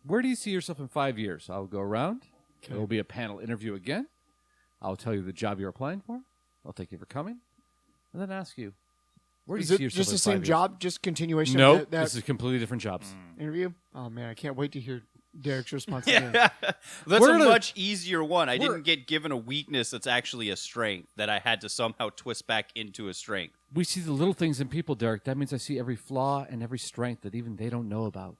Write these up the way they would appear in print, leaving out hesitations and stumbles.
Where do you see yourself in 5 years? I'll go around. Okay. There will be a panel interview again. I'll tell you the job you're applying for. I'll thank you for coming. And then ask you, where do you see yourself just the in same 5 years? job, just continuation No, of that this is completely different jobs. interview? Oh, man, I can't wait to hear Derek's response. Yeah. That's We're a gonna- much easier one. I didn't get given a weakness that's actually a strength that I had to somehow twist back into a strength. We see the little things in people, Derek. That means I see every flaw and every strength that even they don't know about.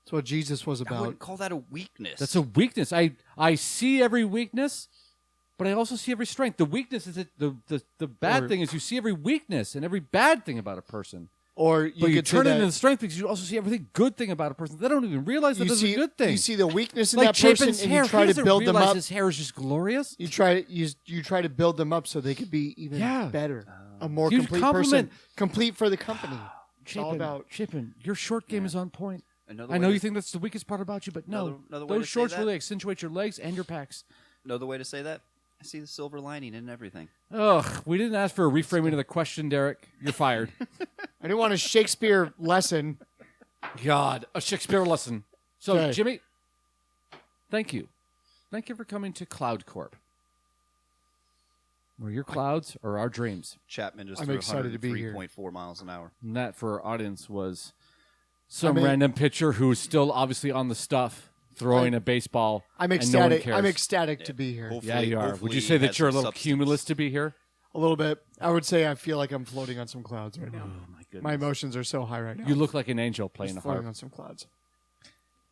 That's what Jesus was I about. wouldn't call that a weakness. That's a weakness. I see every weakness, but I also see every strength. The weakness is the bad thing is you see every weakness and every bad thing about a person. Or you But you could turn say it into that the strength because you also see everything good thing about a person. They don't even realize that you that's see, a good thing. You see the weakness in like that person, Chapin's and hair. you try He to doesn't build them realize up. his hair is just glorious. You try to build them up so they could be even better, a more Huge complete compliment. person, complete for the company. It's all about Chapin. Your short game is on point. Another I way know to- you think that's the weakest part about you, but no. Another way Those to say shorts that? really accentuate your legs and your pecs. Another way to say that? I see the silver lining in everything. Ugh, we didn't ask for a reframing of the question, Derek. You're fired. I didn't want a Shakespeare lesson. God, a Shakespeare lesson. So, Okay. Jimmy, thank you. Thank you for coming to Cloud Corp. Where your clouds are our dreams. Chapman just I'm threw excited to be here. 103.4 miles an hour. And that for our audience was some I mean- random pitcher who's still obviously on the stuff throwing a baseball. I'm and no one ecstatic. cares. I'm ecstatic to be here. Hopefully- Yeah, you are. Would hopefully you say he that has you're a some little substance. cumulus to be here? A little bit. I would say I feel like I'm floating on some clouds right now. Oh, my goodness. My emotions are so high right now. You look like an angel playing Just a harp. floating on some clouds.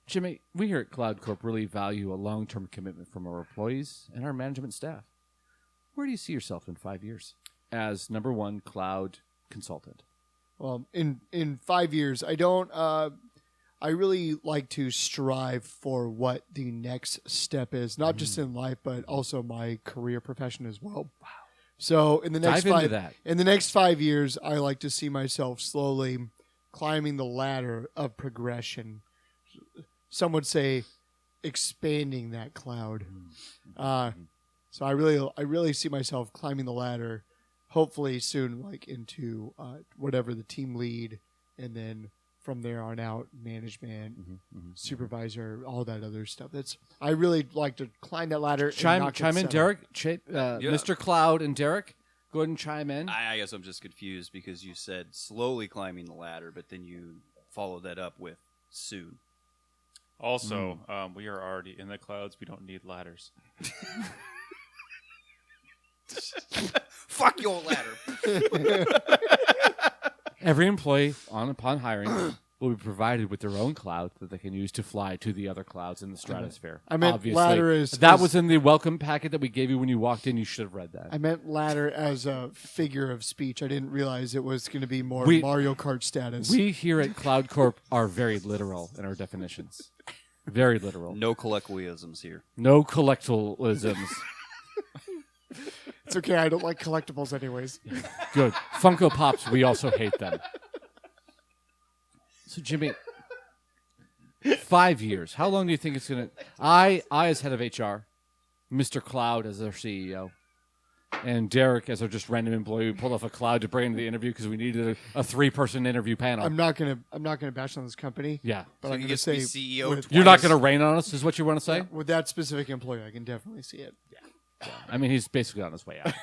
Jimmy, we here at Cloud Corp really value a long-term commitment from our employees and our management staff. Where do you see yourself in 5 years as number one cloud consultant? Well, in 5 years, I don't. I really like to strive for what the next step is, not just in life, but also my career profession as well. Wow. So in the next Dive into that. in the next 5 years, I like to see myself slowly climbing the ladder of progression. Some would say expanding that cloud. So I really see myself climbing the ladder, hopefully soon, like into whatever the team lead, and then from there on out, management, supervisor, all that other stuff. I really like to climb that ladder. Chime and in, settle. Derek. Mr. Cloud and Derek, go ahead and chime in. I guess I'm just confused because you said slowly climbing the ladder, but then you followed that up with soon. Also, we are already in the clouds. We don't need ladders. Fuck your ladder. Every employee, upon hiring, will be provided with their own cloud that they can use to fly to the other clouds in the stratosphere. I meant Obviously, ladder is- that was in the welcome packet that we gave you when you walked in. You should have read that. I meant ladder as a figure of speech. I didn't realize it was going to be more We- Mario Kart status. We here at Cloud Corp are very literal in our definitions. Very literal. No colloquialisms here. No collectibles. It's okay. I don't like collectibles anyways. Good. Funko Pops, we also hate them. So, Jimmy, 5 years. How long do you think it's going to... I, as head of HR, Mr. Cloud as our CEO, and Derek as our just random employee, we pulled off a cloud to bring into the interview because we needed a 3-person interview panel. I'm not gonna bash on this company. Yeah. But So I'm you gonna get to be say CEO with- twice. You're not going to rain on us, is what you want to say? with that specific employee, I can definitely see it. I mean, he's basically on his way out.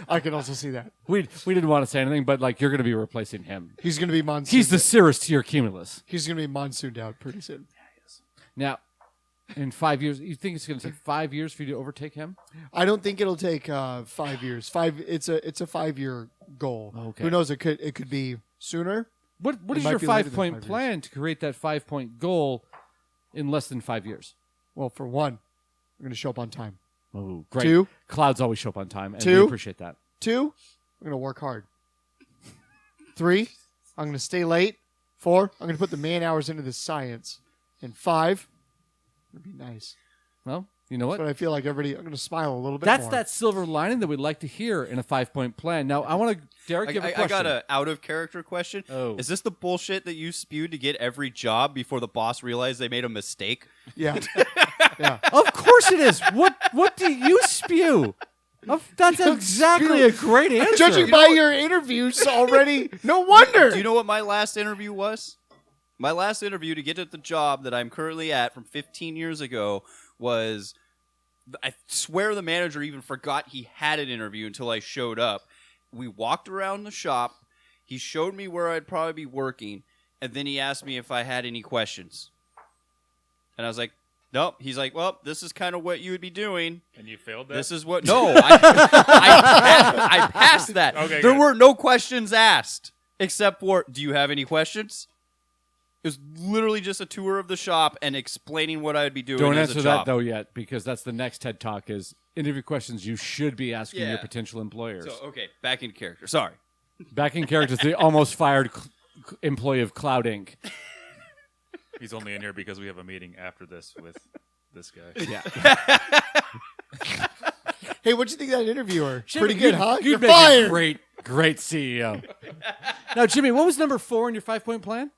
I can also see that. We didn't want to say anything, but like you're going to be replacing him. He's gonna be monsooned. He's the Cirrus to your Cumulus. He's gonna be monsooned out pretty soon. Now, in 5 years, you think it's going to take 5 years for you to overtake him? I don't think it'll take 5 years. It's a 5-year goal. Okay. Who knows? It could be sooner. What It is might your be later than 5-point 5 years. plan to create that 5-point goal in less than 5 years? Well, for one, I'm gonna show up on time. Oh, great. 2, Clouds always show up on time, and 2. we appreciate that. 2, I'm gonna work hard. 3, I'm gonna stay late. 4, I'm gonna put the man hours into the science. And 5, I'm gonna be nice. Well, you know what? But I feel like everybody, I'm gonna smile a little bit That's more. that silver lining that we'd like to hear in a 5-point plan. Now, I want to, Derek, give a I question. got an out of character question. Oh. Is this the bullshit that you spewed to get every job before the boss realized they made a mistake? Yeah. Yeah. Of course it is. What do you spew? That's exactly a great answer. Judging by your interviews already, no wonder. Do you know what my last interview was? My last interview to get at the job that I'm currently at from 15 years ago was, I swear the manager even forgot he had an interview until I showed up. We walked around the shop. He showed me where I'd probably be working, and then he asked me if I had any questions. And I was like, nope. He's like, well, this is kind of what you would be doing. And you failed that? This is what... No, I passed that. Okay, there good. were no questions asked, except for, do you have any questions? It was literally just a tour of the shop and explaining what I would be doing Don't as answer a that job. though yet, because that's the next TED Talk is interview questions you should be asking Yeah. your potential employers. So, okay, back in character. Sorry. Back in character, the almost fired employee of Cloud Inc. He's only in here because we have a meeting after this with this guy. Yeah. Hey, what'd you think of that interviewer? Jimmy, Pretty good, huh? You'd You're make fired. a great CEO. Now, Jimmy, what was number 4 in your 5-point plan?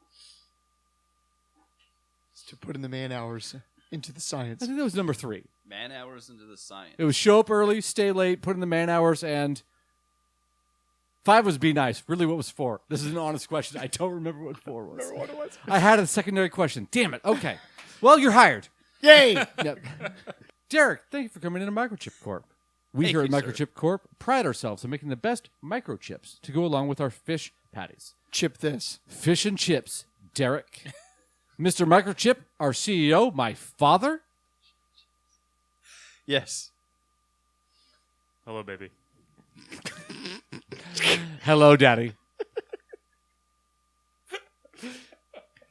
To put in the man hours into the I science. think that was number 3. Man hours into the science. It was show up early, stay late, put in the man hours, and 5 was be nice. Really, what was 4? This is an honest question. I don't remember what 4 was. What it was. I had a secondary question. Damn it. Okay. Well, you're hired. Yay! Yep. Derek, thank you for coming into Microchip Corp. We Thank here at you, Microchip Corp pride ourselves on making the best microchips to go along with our fish patties. Chip this. Fish and chips, Derek. Mr. Microchip, our CEO, my father. Yes. Hello, baby. Hello, Daddy.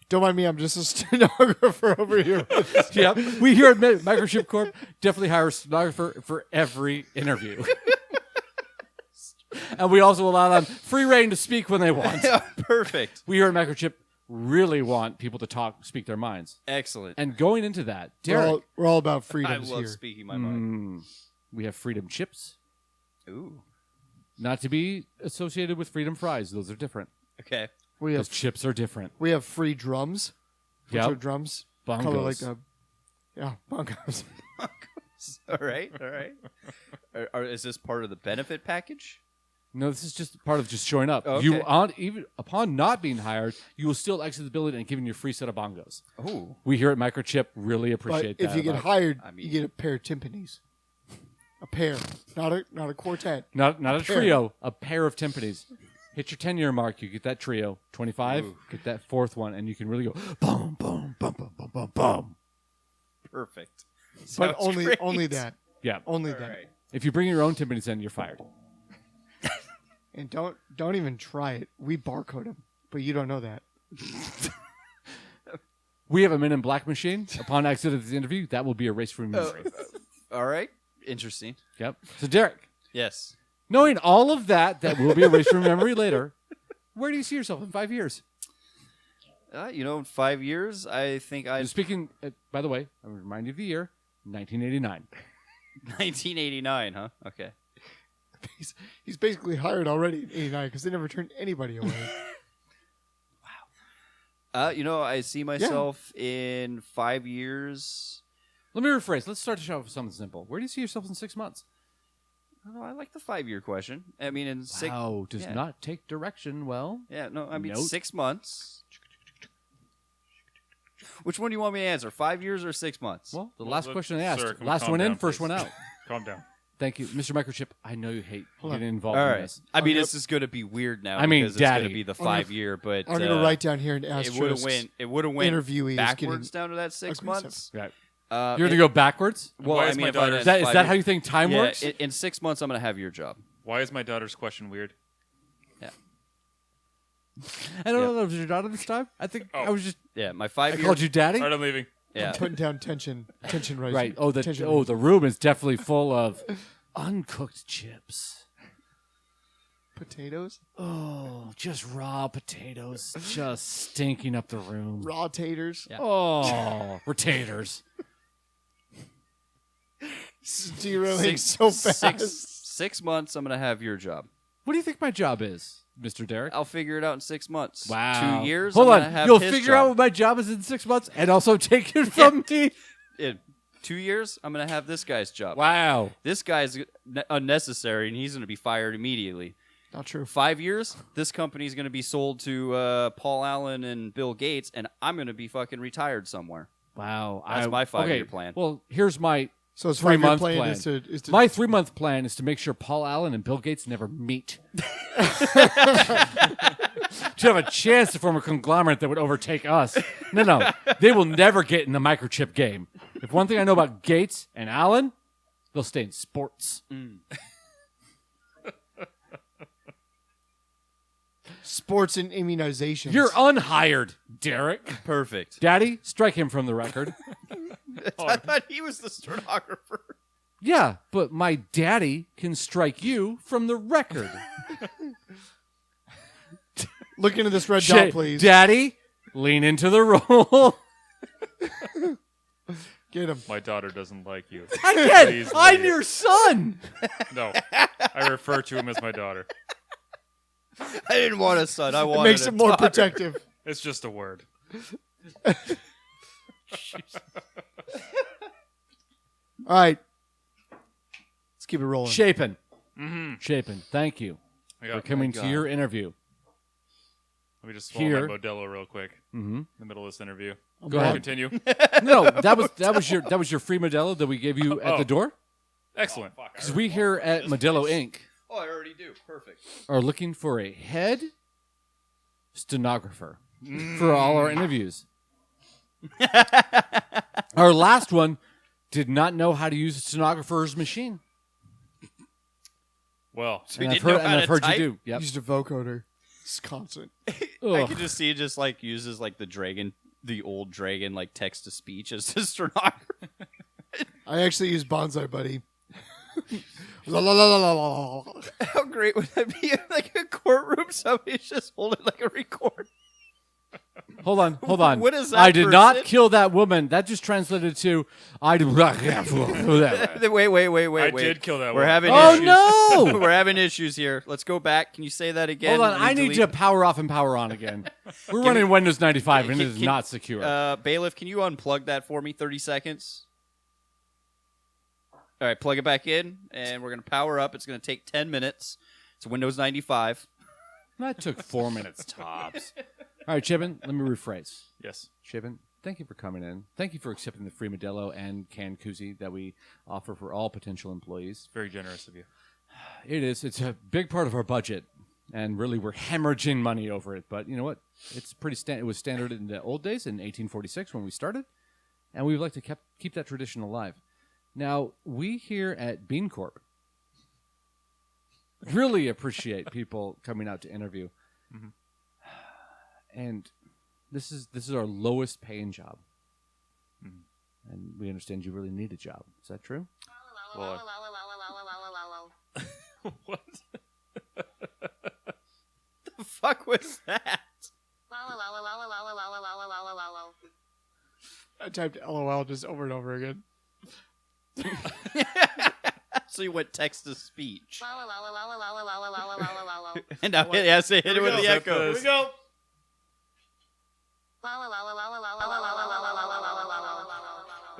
Don't mind me, I'm just a stenographer over here. Yep. We here at Microchip Corp definitely hire a stenographer for every interview. And we also allow them free reign to speak when they want. Perfect. We here at Microchip really want people to speak their minds. Excellent. And going into that, Derek, We're all about I freedoms love here. speaking my mind. we have freedom chips, Ooh. not to be associated with freedom fries. Those are different. Okay. We Those have chips are different. we have free drums. Which Yep. are drums. Bongos. Color like bongos. All right. All right. Is this part of the benefit package? No, this is just part of just showing up. Okay. You even upon not being hired, you will still exit the building and giving you a free set of bongos. Oh. We here at Microchip really But appreciate if that. you get about- hired, I mean- you get a pair of timpanis. A pair, not a quartet. not a pair. trio, a pair of timpanis. Hit your 10-year mark, you get that trio. 25, get that 4th one, and you can really go boom, boom, boom, boom, boom, boom, boom. Perfect. But Sounds great. only that. Yeah. Only All that. right. If you bring your own timpanis in, you're fired. And don't even try it. We barcode them, but you don't know that. We have a Men in Black machine. Upon exit of the interview, that will be erased from memory. All right. Interesting. Yep. So, Derek, Yes. knowing all of that will be erased from memory later, where do you see yourself in 5 years? In 5 years, I think I. Speaking, by the way, I remind you of the year, 1989. 1989, huh? Okay. He's basically hired already in '89 because they never turned anybody away. I see myself in 5 years. Let me rephrase. Let's start the show with something simple. Where do you see yourself in 6 months? Oh, I like the 5-year question. I mean, in six. Wow, does yeah. not take direction well. Yeah, no, I mean Note. 6 months. Which one do you want me to answer? 5 years or 6 months? Well, the Well, last let- question I asked. sir, can we Last calm one in, down, first please? one out. Calm down. Thank you. Mr. Microchip, I know you hate Hold on. getting involved all in right. this. I mean, I'm this is going to be weird now. I mean, because it's going Daddy. to be the I'm gonna- 5-year, but I'm gonna write down here and ask it would have went. It would have went interviewees backwards getting down to that 6 aggressive. months. Right. Uh, You're going to go backwards? Well, Why I is mean, my if I daughter- had Is that 5 how years- you think time yeah, works? in 6 months, I'm going to have your job. Why is my daughter's question weird? Yeah. I don't know if it was your daughter this time. I think I was just. Yeah, my I 5-year. called you daddy? All right, I'm leaving. Yeah. putting down tension rising. Right. Oh, tension the room is definitely full of uncooked chips. potatoes, Oh, just raw potatoes, just stinking up the room. raw taters. Yeah. Oh, potatoes. Zeroing so fast. 6 months, I'm going to have your job. What do you think my job is, Mr. Derek? I'll figure it out in 6 months. Wow. 2 years. Hold I'm gonna on. have You'll his figure job. out what my job is in 6 months and also take it from me. In 2 years, I'm going to have this guy's job. Wow. This guy's unnecessary, and he's going to be fired immediately. Not true. 5 years, this company is going to be sold to Paul Allen and Bill Gates, and I'm going to be fucking retired somewhere. Wow. That's my 5-year plan. Well, here's my So his 3 5-year month plan plan. is to My 3-month plan is to make sure Paul Allen and Bill Gates never meet. To have a chance to form a conglomerate that would overtake us. No. They will never get in the microchip game. If one thing I know about Gates and Allen, they'll stay in sports. sports and immunizations. You're unhired, Derek. Perfect. Daddy, strike him from the record. I thought he was the stenographer. Yeah, but my daddy can strike you from the record. Look into this red dot, please. Daddy, lean into the role. Get him. My daughter doesn't like you. I get Please I'm leave. your son. No, I refer to him as my daughter. I didn't want a son. I It wanted makes a it more daughter. protective. It's just a word. All right. Let's keep it rolling. Chapin. Mm-hmm. Chapin, thank you Yeah. for coming God. to your interview. Let me just swallow Here. my Modelo real quick Mm-hmm. in the middle of this interview. Go ahead. Continue. No, that was your free Modelo that we gave you at Oh. the door. Excellent. Because we here at Modelo Inc. Oh, I already do. Perfect. are looking for a head stenographer for all our interviews. Our last one did not know how to use a stenographer's machine. Well, We And didn't know how I've to heard type? you do. Yep. Used a vocoder. It's constant. I Ugh. could just see it just like uses like the old dragon, like text to speech as a stenographer. I actually use Bonsai Buddy. La, la, la, la, la, la. How great would that be? Like a courtroom, somebody's just holding like a record. Hold on. What is that I did not person? kill that woman. That just translated to I did. Wait. I did kill that We're one. having Oh issues. no! We're having issues here. Let's go back. Can you say that again? Hold on. I need to delete- power off and power on again. We're running Windows 95 and it is Can- not secure. Bailiff, can you unplug that for me? 30 seconds. All right, plug it back in, and we're going to power up. It's going to take 10 minutes. It's Windows 95. That took 4 minutes tops. All right, Chibin, let me rephrase. Yes. Chibin, thank you for coming in. Thank you for accepting the free Modelo and canned koozie that we offer for all potential employees. Very generous of you. It is. It's a big part of our budget, and really we're hemorrhaging money over it. But you know what? It's pretty. It was standard in the old days in 1846 when we started, and we'd like to keep that tradition alive. Now, we here at Bean Corp really appreciate people coming out to interview. Mhm. And this is our lowest paying job. Mhm. And we understand you really need a job. Is that true? Well, what? The fuck was that? I typed LOL just over and over again. So you went text to speech. And now it has to hit it with the echo. Here we go.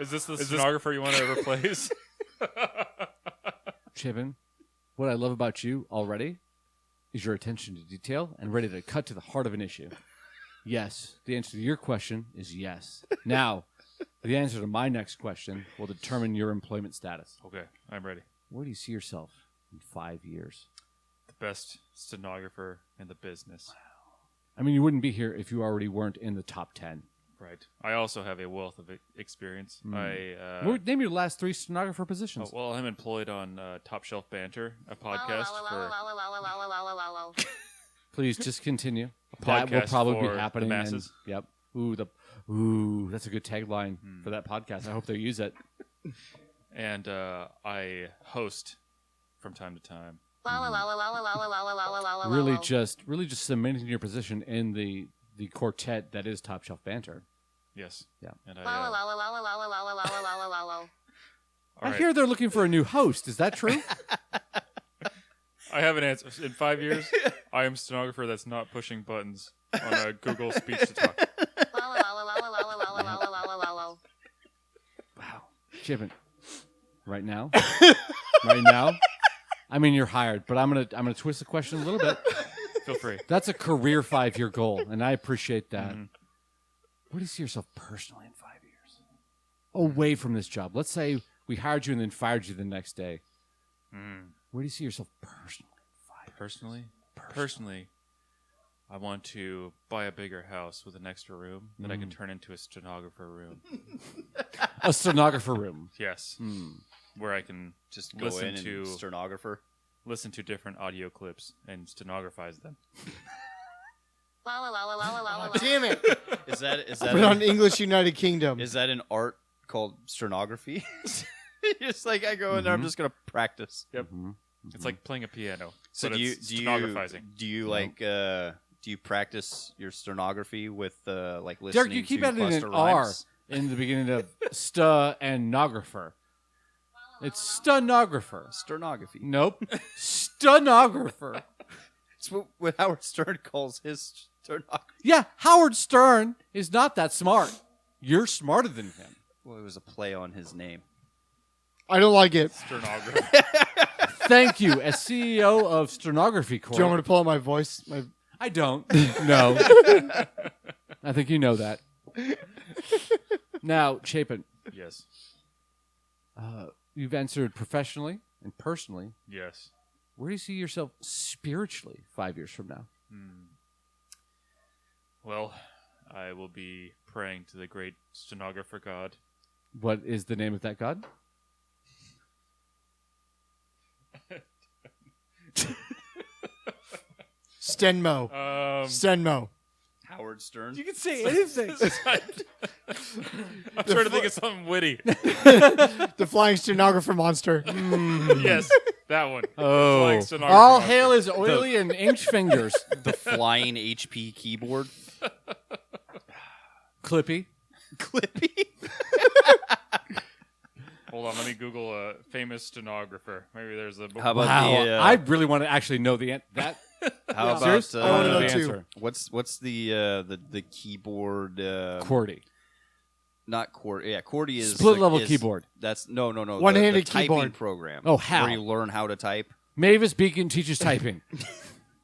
Is this the stenographer you want to replace? Chibin, what I love about you already is your attention to detail and ready to cut to the heart of an issue. Yes, the answer to your question is yes. Now, the answer to my next question will determine your employment status. Okay, I'm ready. Where do you see yourself in 5 years? The best stenographer in the business. I mean, you wouldn't be here if you already weren't in the top 10. Right. I also have a wealth of experience. Name your last 3 stenographer positions. Well, I'm employed on Top Shelf Banter, a podcast for Please just continue. A That will podcast probably be for the happening. masses. Yep. That's a good tagline for that podcast. I hope they use it. and I host from time to time. Really just cementing your position in the quartet that is Top Shelf Banter. Yes. Yeah. And I right. hear they're looking for a new host. Is that true? I have an answer. In 5 years, I am a stenographer that's not pushing buttons on a Google speech to talk. Wow. Chibin, right now, I mean, you're hired, but I'm gonna twist the question a little bit. Feel free. That's a career 5-year goal, and I appreciate that. Where do you see yourself personally in 5 years? Away from this job. Let's say we hired you and then fired you the next day. Where do you see yourself personally in 5 years? Personally, I want to buy a bigger house with an extra room that I can turn into a stenographer room. A stenographer room. Yes. Where I can Just go listen in to and stenographer. listen to different audio clips and stenographize them. Damn it! Is that Put on English United Kingdom. is that an art called stenography? Just like I go in there, I'm just gonna practice. Yep. It's like playing a piano. So but it's stenographizing. do you practice your stenography with like listening Derek, you keep to adding Busta an R Rhymes? in the beginning of stenographer. It's stenographer. Stenography. Nope. Stenographer. It's what Howard Stern calls his stenography. Yeah, Howard Stern is not that smart. You're smarter than him. Well, it was a play on his name. I don't like it. Stenographer. Thank you. As CEO of Stenography Corp. Do you want me to pull out my voice? I don't. No. I think you know that. Now, Chapin, Yes. you've answered professionally and personally. Yes. Where do you see yourself spiritually 5 years from now? Well, I will be praying to the great stenographer god. What is the name of that god? Stenmo. Stenmo. Howard Stern. You can say anything. I'm trying to think of something witty. The flying stenographer monster. Yes, that one. Oh. Flying stenographer All monster. hail his oily and inked fingers. The flying HP keyboard. Clippy. Clippy. Hold on, let me Google a famous stenographer. Maybe there's a. How about Wow. the? I really want to actually know that. How about Serious? I want to know the too. answer. what's the keyboard? QWERTY. Not QWERTY. Yeah, QWERTY is Split level is- keyboard. That's no. One-handed the typing keyboard. program. Oh, how? Where you learn how to type. Mavis Beacon teaches typing.